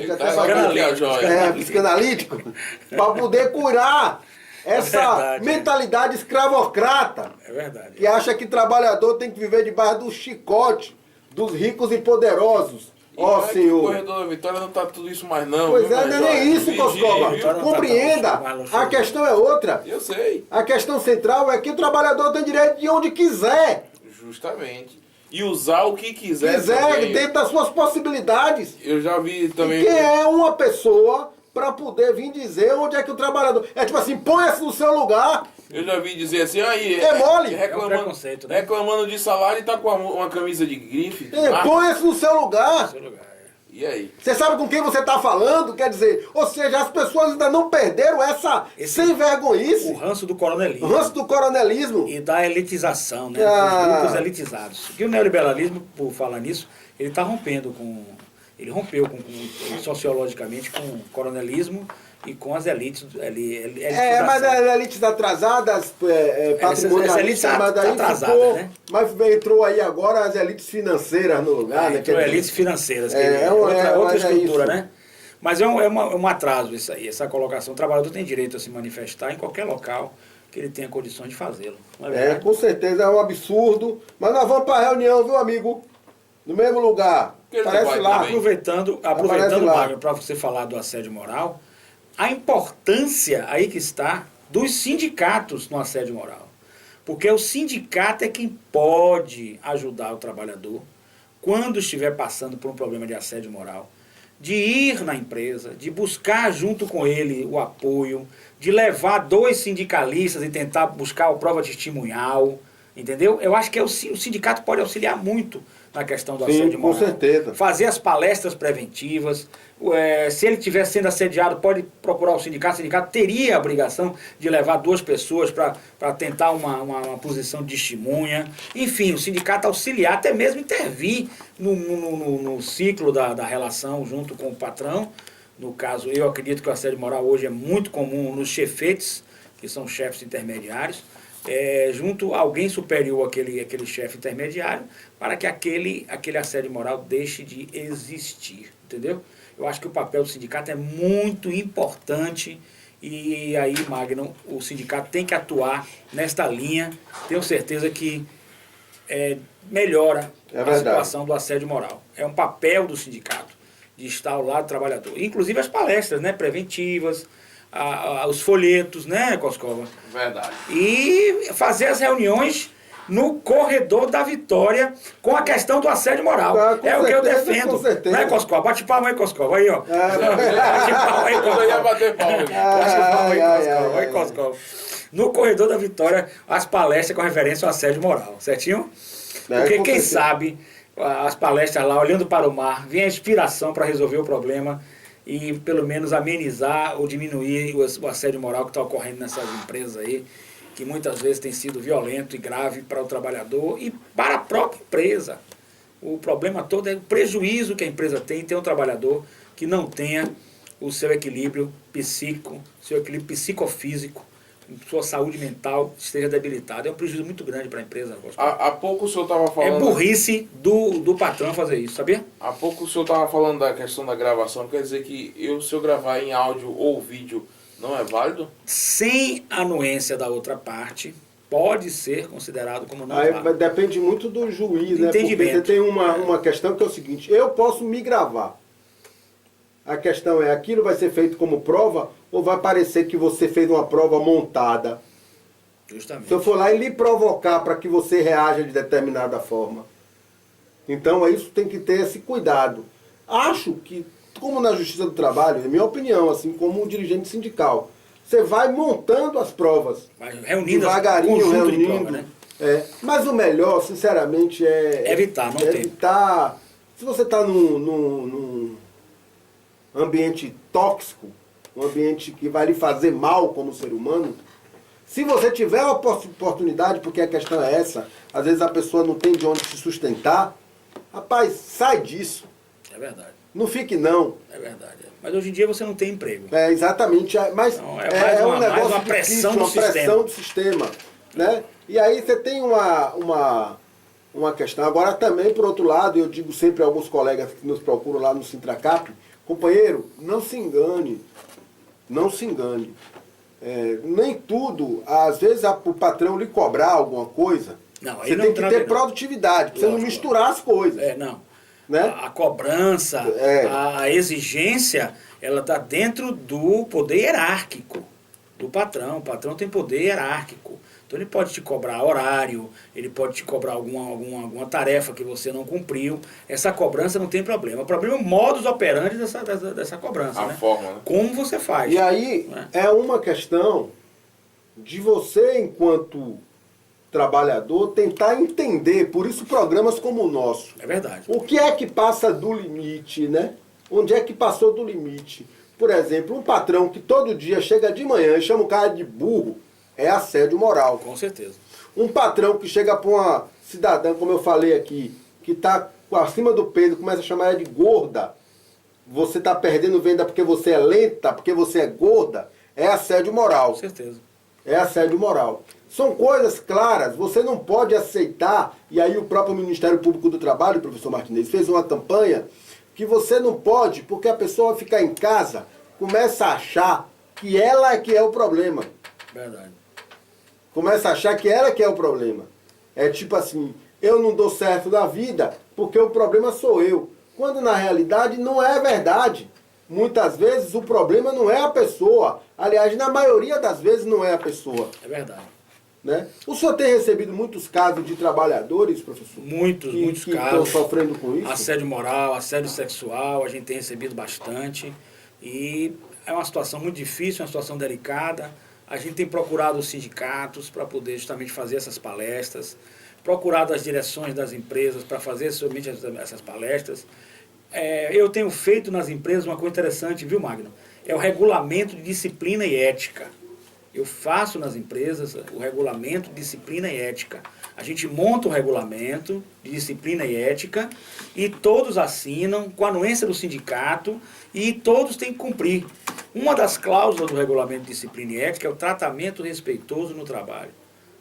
psicanalítico, para poder curar essa mentalidade escravocrata, que acha que trabalhador tem que viver debaixo do chicote dos ricos e poderosos. Ó, senhor.
O Corredor da Vitória não tá tudo isso mais não.
Pois é, não é nem isso, Coscoba. Compreenda. A questão é outra.
Eu sei.
A questão central é que o trabalhador tem direito de onde quiser.
Justamente. E usar o que quiser.
Dentro das suas possibilidades.
Eu já vi também.
E quem é uma pessoa para poder vir dizer onde é que o trabalhador... É tipo assim, põe-se no seu lugar.
Eu já vi dizer assim, aí...
É mole.
Reclamando de salário e tá com uma camisa de grife.
Põe-se no seu lugar.
E aí?
Você sabe com quem você está falando? Quer dizer, ou seja, as pessoas ainda não perderam sem vergonhice.
O ranço do coronelismo.
O ranço do coronelismo.
E da elitização, né? Dos grupos elitizados. E o neoliberalismo, por falar nisso, ele está rompendo com... Ele rompeu sociologicamente com o coronelismo e com as elites.
Mas as elites atrasadas, patrimonialistas, mas daí ficou... Né? Mas entrou aí agora as elites financeiras no lugar, né?
Entrou elites financeiras, que é outra estrutura, né? Mas é um atraso isso aí, essa colocação. O trabalhador tem direito a se manifestar em qualquer local que ele tenha condições de fazê-lo.
Com certeza é um absurdo. Mas nós vamos para a reunião, viu, amigo? No mesmo lugar. Parece lá.
Aproveitando Magno, para você falar do assédio moral, a importância aí que está dos sindicatos no assédio moral. Porque o sindicato é quem pode ajudar o trabalhador quando estiver passando por um problema de assédio moral, de ir na empresa, de buscar junto com ele o apoio, de levar 2 sindicalistas e tentar buscar a prova testemunhal, entendeu? Eu acho que o sindicato pode auxiliar muito na questão do assédio moral.
Com certeza.
Fazer as palestras preventivas. Se ele estiver sendo assediado, pode procurar o sindicato. O sindicato teria a obrigação de levar 2 pessoas para tentar uma posição de testemunha. Enfim, o sindicato auxiliar, até mesmo intervir no ciclo da relação junto com o patrão. No caso, eu acredito que o assédio moral hoje é muito comum nos chefetes, que são chefes intermediários. Junto a alguém superior àquele chefe intermediário, para que aquele assédio moral deixe de existir, entendeu? Eu acho que o papel do sindicato é muito importante e aí, Magno, o sindicato tem que atuar nesta linha. Tenho certeza que melhora a situação do assédio moral. É um papel do sindicato de estar ao lado do trabalhador. Inclusive as palestras, né, preventivas, os folhetos, né, Coscova?
Verdade.
E fazer as reuniões no corredor da vitória com a questão do assédio moral.
Com
é o que eu
certeza,
defendo.
com certeza.
Não é, Coscoba? Bate palma aí, Coscoba. Aí, ó. Bate palma aí,
Eu ia
Coscoba.
bater palma.
Bate palma aí,
Ai,
Coscoba.
ai,
Aí, Coscoba. No corredor da vitória, as palestras com referência ao assédio moral. Certinho? Porque
com
quem
certeza.
sabe, as palestras lá, olhando para o mar, vem a inspiração para resolver o problema e pelo menos amenizar ou diminuir o assédio moral que está ocorrendo nessas empresas aí, que muitas vezes tem sido violento e grave para o trabalhador e para a própria empresa. O problema todo é o prejuízo que a empresa tem em ter um trabalhador que não tenha o seu equilíbrio psíquico, seu equilíbrio psicofísico, sua saúde mental esteja debilitada. É um prejuízo muito grande para a empresa.
Há pouco o senhor estava
É
falando...
burrice do patrão fazer isso, sabia?
Há pouco o senhor estava falando da questão da gravação. Quer dizer que se eu gravar em áudio ou vídeo, não é válido?
Sem anuência da outra parte, pode ser considerado como não
Aí
válido.
depende muito do juiz, né? Porque
Entendimento.
você tem uma questão que é o seguinte, eu posso me gravar. A questão é, aquilo vai ser feito como prova ou vai parecer que você fez uma prova montada?
Justamente.
Se eu for lá e lhe provocar para que você reaja de determinada forma. Então, isso tem que ter esse cuidado. Acho que, como na Justiça do Trabalho, é minha opinião, assim como dirigente sindical, você vai montando as provas.
Vai reunindo
devagarinho,
conjunto de
reunindo.
prova, né?
Mas o melhor, sinceramente, é
Evitar, não tem.
evitar. Se você está num ambiente tóxico, um ambiente que vai lhe fazer mal como ser humano, se você tiver a oportunidade, porque a questão é essa, às vezes a pessoa não tem de onde se sustentar, rapaz, sai disso.
É verdade.
Não fique não.
É verdade. Mas hoje em dia você não tem emprego.
Exatamente. Mas
Não,
é um negócio
uma
difícil,
pressão
uma
do
pressão
sistema.
do sistema. Né? E aí você tem uma questão. Agora também, por outro lado, eu digo sempre a alguns colegas que nos procuram lá no Sintracap, companheiro, não se engane. Não se engane. Nem tudo, às vezes o patrão lhe cobrar alguma coisa,
Não, aí
você
não
tem que
trata,
ter
não.
produtividade, pra você não
Lógico.
misturar as coisas.
Não.
Né?
A cobrança, a exigência, ela está dentro do poder hierárquico do patrão. O patrão tem poder hierárquico. Então ele pode te cobrar horário, ele pode te cobrar alguma tarefa que você não cumpriu. Essa cobrança não tem problema. O problema é o modus operandi dessa cobrança.
A
né?
forma, né?
Como você faz.
E aí é uma questão de você, enquanto trabalhador, tentar entender, por isso programas como o nosso.
É verdade.
O que é que passa do limite, né? Onde é que passou do limite? Por exemplo, um patrão que todo dia chega de manhã e chama o cara de burro, é assédio moral.
Com certeza.
Um patrão que chega para uma cidadã, como eu falei aqui, que está acima do peso, começa a chamar ela de gorda, você está perdendo venda porque você é lenta, porque você é gorda, é assédio moral.
Com certeza.
É assédio moral. São coisas claras, você não pode aceitar, e aí o próprio Ministério Público do Trabalho, professor Martinez, fez uma campanha que você não pode, porque a pessoa fica em casa, começa a achar que ela é que é o problema.
Verdade.
Começa a achar que ela que é o problema. É tipo assim, eu não dou certo na vida porque o problema sou eu. Quando na realidade não é verdade. Muitas vezes o problema não é a pessoa. Aliás, na maioria das vezes não é a pessoa.
É verdade.
Né? O senhor tem recebido muitos casos de trabalhadores, professor?
Muitos
que
casos.
estão sofrendo com isso?
Assédio moral, assédio sexual, a gente tem recebido bastante. E é uma situação muito difícil, uma situação delicada. A gente tem procurado os sindicatos para poder justamente fazer essas palestras, procurado as direções das empresas para fazer somente essas palestras. Eu tenho feito nas empresas uma coisa interessante, viu, Magno? É o regulamento de disciplina e ética. Eu faço nas empresas o regulamento de disciplina e ética. A gente monta um regulamento de disciplina e ética e todos assinam com a anuência do sindicato e todos têm que cumprir. Uma das cláusulas do regulamento de disciplina e ética é o tratamento respeitoso no trabalho.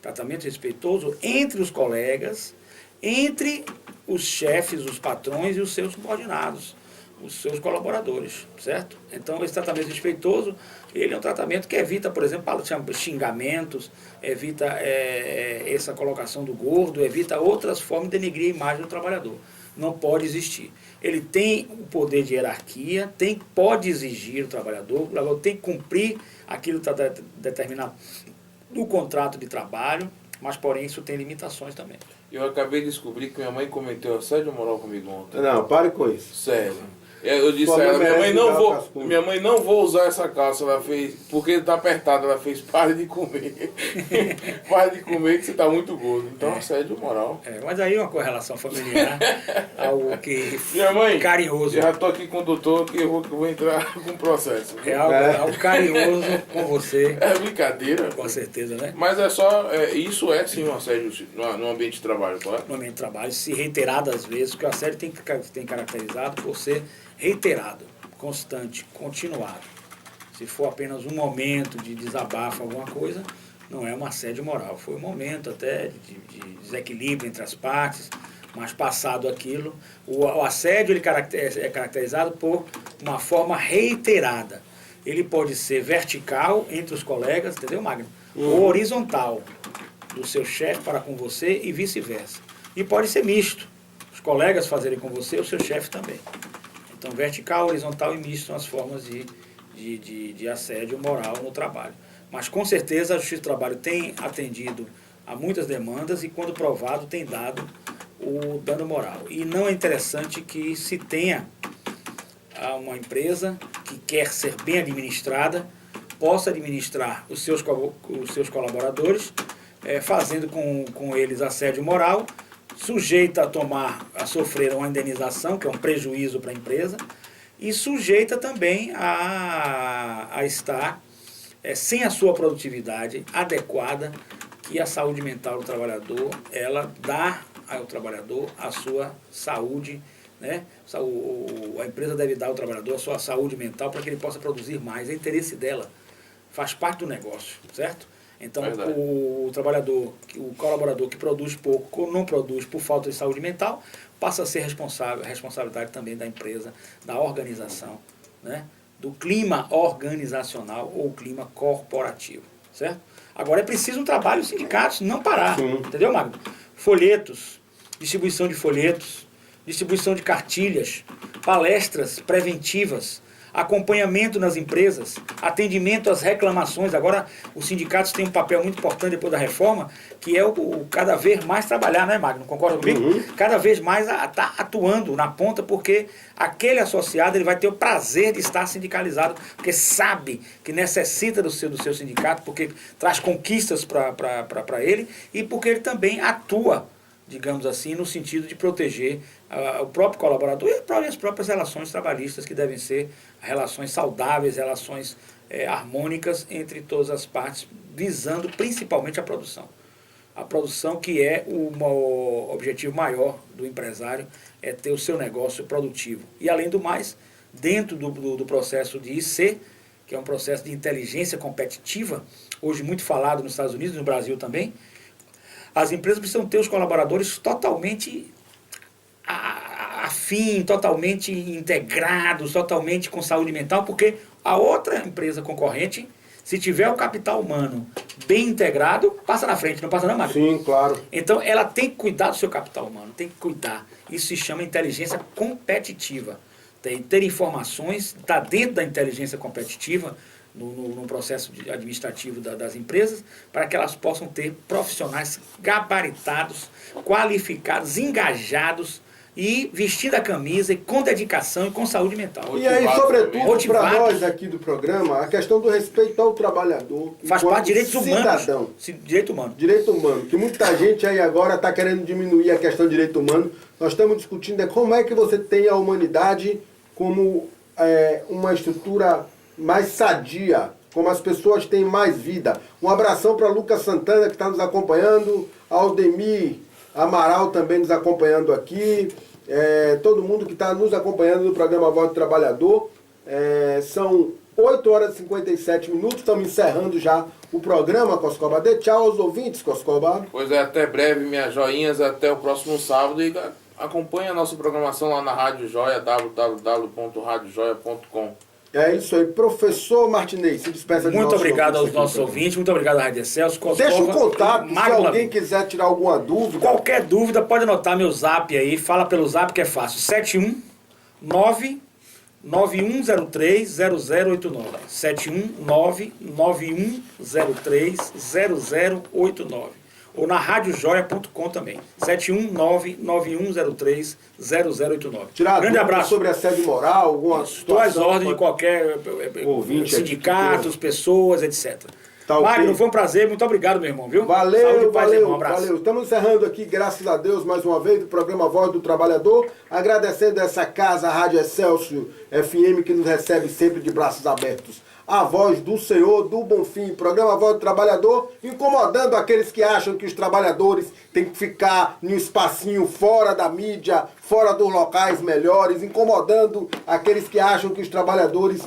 Tratamento respeitoso entre os colegas, entre os chefes, os patrões e os seus subordinados, os seus colaboradores, certo? Então, esse tratamento respeitoso, ele é um tratamento que evita, por exemplo, xingamentos, evita essa colocação do gordo, evita outras formas de denegrir a imagem do trabalhador. Não pode existir. Ele tem o poder de hierarquia, pode exigir o trabalhador tem que cumprir aquilo que está determinado no contrato de trabalho, mas porém isso tem limitações também.
Eu acabei de descobrir que minha mãe cometeu assédio moral comigo ontem.
Não, pare com isso.
Sério. Eu disse
Sua
a ela,
mãe merece
minha mãe não vou usar essa calça. Ela fez, porque tá apertado, ela fez, pare de comer. Pare de comer que você tá muito gordo. Então, assédio moral.
Mas aí é uma correlação familiar, algo que
Minha mãe,
carinhoso.
já tô aqui com o doutor que eu vou entrar com processo.
É algo carinhoso com você.
É brincadeira.
Com certeza, né?
Mas é só, isso é sim um assédio no ambiente de trabalho, correto?
No ambiente de trabalho, se reiteradas vezes, porque o assédio tem caracterizado por ser reiterado, constante, continuado. Se for apenas um momento de desabafo, alguma coisa, não é um assédio moral. Foi um momento até de desequilíbrio entre as partes, mas passado aquilo, o assédio ele é caracterizado por uma forma reiterada. Ele pode ser vertical entre os colegas, entendeu, Magno? Ou horizontal, do seu chefe para com você e vice-versa. E pode ser misto, os colegas fazerem com você, o seu chefe também. Então, vertical, horizontal e misto são as formas de assédio moral no trabalho. Mas, com certeza, a Justiça do Trabalho tem atendido a muitas demandas e, quando provado, tem dado o dano moral. E não é interessante que se tenha uma empresa que quer ser bem administrada, possa administrar os seus colaboradores, fazendo com eles assédio moral, sujeita a sofrer uma indenização, que é um prejuízo para a empresa, e sujeita também a estar sem a sua produtividade adequada, que a saúde mental do trabalhador, ela dá ao trabalhador a sua saúde, né? A empresa deve dar ao trabalhador a sua saúde mental para que ele possa produzir mais. É interesse dela, faz parte do negócio, certo? Então, o trabalhador, o colaborador que produz pouco ou não produz por falta de saúde mental, passa a ser responsabilidade também da empresa, da organização, né? Do clima organizacional ou clima corporativo, certo? Agora é preciso um trabalho dos sindicatos, não parar, entendeu, Magno? Folhetos, distribuição de folhetos, distribuição de cartilhas, palestras preventivas, acompanhamento nas empresas, atendimento às reclamações. Agora, os sindicatos têm um papel muito importante depois da reforma, que é o cada vez mais trabalhar, né, Magno? Concorda comigo? Cada vez mais tá atuando na ponta, porque aquele associado ele vai ter o prazer de estar sindicalizado, porque sabe que necessita do seu sindicato, porque traz conquistas para ele e porque ele também atua, digamos assim, no sentido de proteger o próprio colaborador e as próprias relações trabalhistas, que devem ser relações saudáveis, relações harmônicas entre todas as partes, visando principalmente a produção. A produção, que é o objetivo maior do empresário, é ter o seu negócio produtivo. E, além do mais, dentro do processo de IC, que é um processo de inteligência competitiva, hoje muito falado nos Estados Unidos e no Brasil também, as empresas precisam ter os colaboradores totalmente afim, totalmente integrados, totalmente com saúde mental, porque a outra empresa concorrente, se tiver o capital humano bem integrado, passa na frente, não passa na máquina.
Sim, claro.
Então, ela tem que cuidar do seu capital humano, tem que cuidar. Isso se chama inteligência competitiva. Ter informações, está dentro da inteligência competitiva, no processo administrativo das empresas, para que elas possam ter profissionais gabaritados, qualificados, engajados e vestindo a camisa e com dedicação e com saúde mental.
E aí, sobretudo, para nós aqui do programa, a questão do respeito ao trabalhador.
Faz parte de direitos humanos.
Cidadão.
Direito humano.
Direito humano. Que muita gente aí agora está querendo diminuir a questão do direito humano. Nós estamos discutindo como é que você tem a humanidade como uma estrutura mais sadia, como as pessoas têm mais vida. Um abração para Lucas Santana, que está nos acompanhando, Aldemir Amaral também nos acompanhando aqui, todo mundo que está nos acompanhando no programa Voz do Trabalhador. São 8 horas e 57 minutos, estamos encerrando já o programa, Coscoba. Dê tchau aos ouvintes, Coscoba.
Pois é, até breve, minhas joinhas, até o próximo sábado, e acompanhe a nossa programação lá na Rádio Joia, www.radiojoia.com.
É isso aí. Professor Martinez, se despeça de nós.
Muito obrigado aos nossos ouvintes, muito obrigado à Rádio Excelsior.
Deixa o contato, se alguém quiser tirar alguma dúvida.
Qualquer dúvida, pode anotar meu zap aí, fala pelo zap que é fácil. 719-9103-0089. 719-9103-0089. ou na radiojoia.com também. 719-9103-0089.
Tirar
Grande abraço.
sobre assédio moral, alguma
Estou às
situação,
ordens de qualquer
ouvinte,
sindicatos, pessoas, etc.
Tá ok.
Magno, foi um prazer, muito obrigado, meu irmão, viu?
Valeu,
Saúde e paz,
valeu,
irmão. Um abraço.
valeu. Estamos encerrando aqui, graças a Deus, mais uma vez, o programa Voz do Trabalhador. Agradecendo essa casa, a Rádio Excelsior FM, que nos recebe sempre de braços abertos. A voz do Senhor, do Bonfim, programa Voz do Trabalhador, incomodando aqueles que acham que os trabalhadores têm que ficar em um espacinho fora da mídia, fora dos locais melhores, incomodando aqueles que acham que os trabalhadores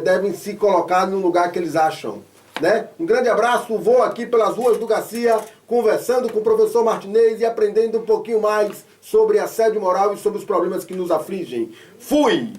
devem se colocar no lugar que eles acham. Né? Um grande abraço, vou aqui pelas ruas do Garcia, conversando com o professor Martinez e aprendendo um pouquinho mais sobre assédio moral e sobre os problemas que nos afligem. Fui!